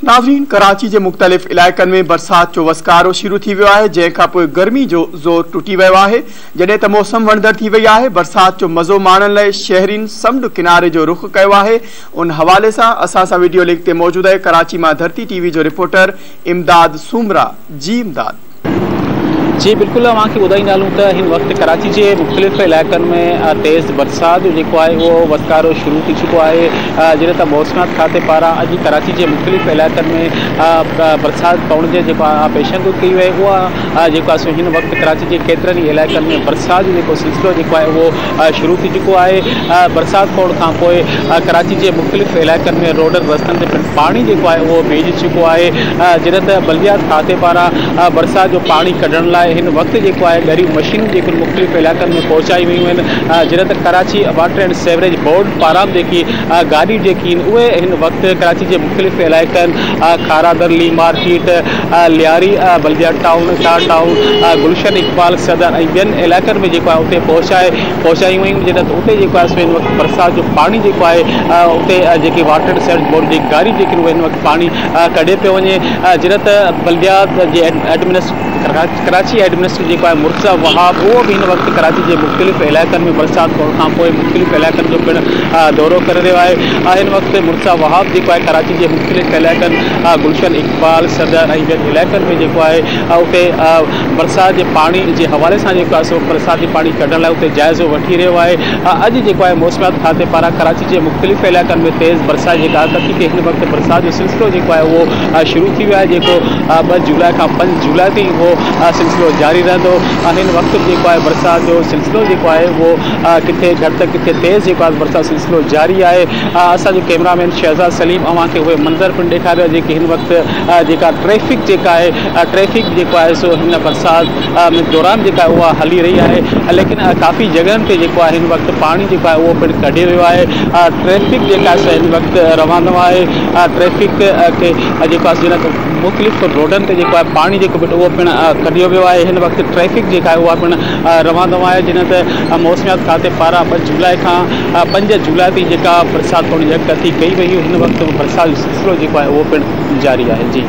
नाज़रीन, कराची के मुख्तलिफ़ इलाक़नि में बरसात जो वसकारो शुरू थी वियो आहे, जंहिंखां पोइ गर्मी जो ज़ोर टुटी वियो आहे। जॾहिं त मौसम वणंदड़ थी वई आहे, बरसात जो मज़ो माणण लाइ शहरीन समुंड किनारे जो रुख कयो आहे। उन हवाले सां असां सां वीडियो लिंक ते मौजूद आहे कराची मां धरती टीवी जो रिपोर्टर इमदाद सूमरा। जी इमदाद। जी बिल्कुल, अव्हांखे ॿुधाईंदालूं त हिन वक़्तु कराची के मुख़्तलिफ़ इलाक़नि में तेज़ बरसात जो आहे वो वसकारो शुरू थी चुको है। जॾहिं त मौसमियात खाते पारां अॼु कराची के मुख़्तलिफ़ इलाक़नि में बरसात पवण जे पेशंगो कई वई उहा सो हिन वक़्तु कराची के केतिरनि ई इलाक़नि में बरसात जो सिलसिलो है वो शुरू थी चुको है। बरसात पवण खां पोइ कराची के मुख़्तलिफ़ इलाक़नि में रोडनि रस्तनि ते पानी जो है वो भीज चुको है। जॾहिं त बल्दियात खाते पारां बरसात जो पानी कढण लाइ इन वक्त जो है ॻरियूं मशीनूं जो मुख़्तलिफ़ इलाक़नि में पहुचाई वयूं आहिनि। जॾहिं त Karachi water and sewerage board पारां जेकी गाॾी जेकी उहे हिन वक़्तु कराची के मुख़्तलिफ़ इलाइक़नि खारादर ली मार्केट लियारी बल्दिया टाउन टार टाउन गुलशन इकबाल सदर ऐं ॿियनि इलाइक़नि में जेको आहे उते पहुचाई वयूं। जॾहिं त उते जेको आहे हिन वक़्तु बरसात जो पानी जेको आहे उते जेकी वाटर एंड सेवरेज बोर्ड जी गाॾी जेकी उहे हिन वक़्तु पानी कढे पियो वञे। जॾहिं त बल्दिया जे कराची एडमिनिस्ट्रेटर जो है मुर्तज़ा वहाब वो भी इन वक्त कराची के मुख़्तलिफ़ इलाक़नि में बरसात पवण खां पोइ मुख़्तलिफ़ इलाक़नि जो पिण दौरो करे रहियो आहे। इन वक्त मुर्तज़ा वहाब जो है कराची के मुख़्तलिफ़ इलाक़नि गुलशन इकबाल सदर ऐं ॿियनि इलाइक़नि में जो है उते बरसात के पानी के हवाले से सो बरसात के पानी कढण लाइ उते जाइज़ो वठी रहियो आहे। अॼु जो है मौसमियात खाते पारां कराची के मुख़्तलिफ़ इलाक़नि में तेज़ बरसात की आगाही थी हिन वक्त बरसात जो सिलसिलो जो है वो शुरू थी वियो आहे, जेको 2 जुलाई खां 5 जुलाई ताईं वो सिलसिलो जारी रहंदो। हिन वक्त जो है बरसात जो सिलसिलो जो है वो किथे घटि किथे तेज़ जो बरसात सिलसिलो जारी है। असो कैमरामैन शहजाद सलीम अव्हांखे उहे मंज़र पिण ॾेखारियो जेके हिन वक्त ट्रैफिक है ट्रैफिक जो है सो हिन बरसात दौरान जो है वह हली रही है, लेकिन काफ़ी जगहनि पर जो है हिन वक्त पानी जो है वो पिण कढे वियो है। ट्रैफिक जो है हिन वक्त रवानो है। ट्रैफिक के जो मुख़्तलिफ़ रोडन से जो है पानी जो वो पिण कढियो वियो है। हिन वक्त ट्रैफिक जो है वह पिण रवानो है। जिन त मौसमियात खाते पारां 2 जुलाई खां 5 जुलाई ताईं जेका बरसात पवण जी आगाही कई वई। हिन वक्त बरसात जो सिलसिलो जो है वो पिण जारी है। जी।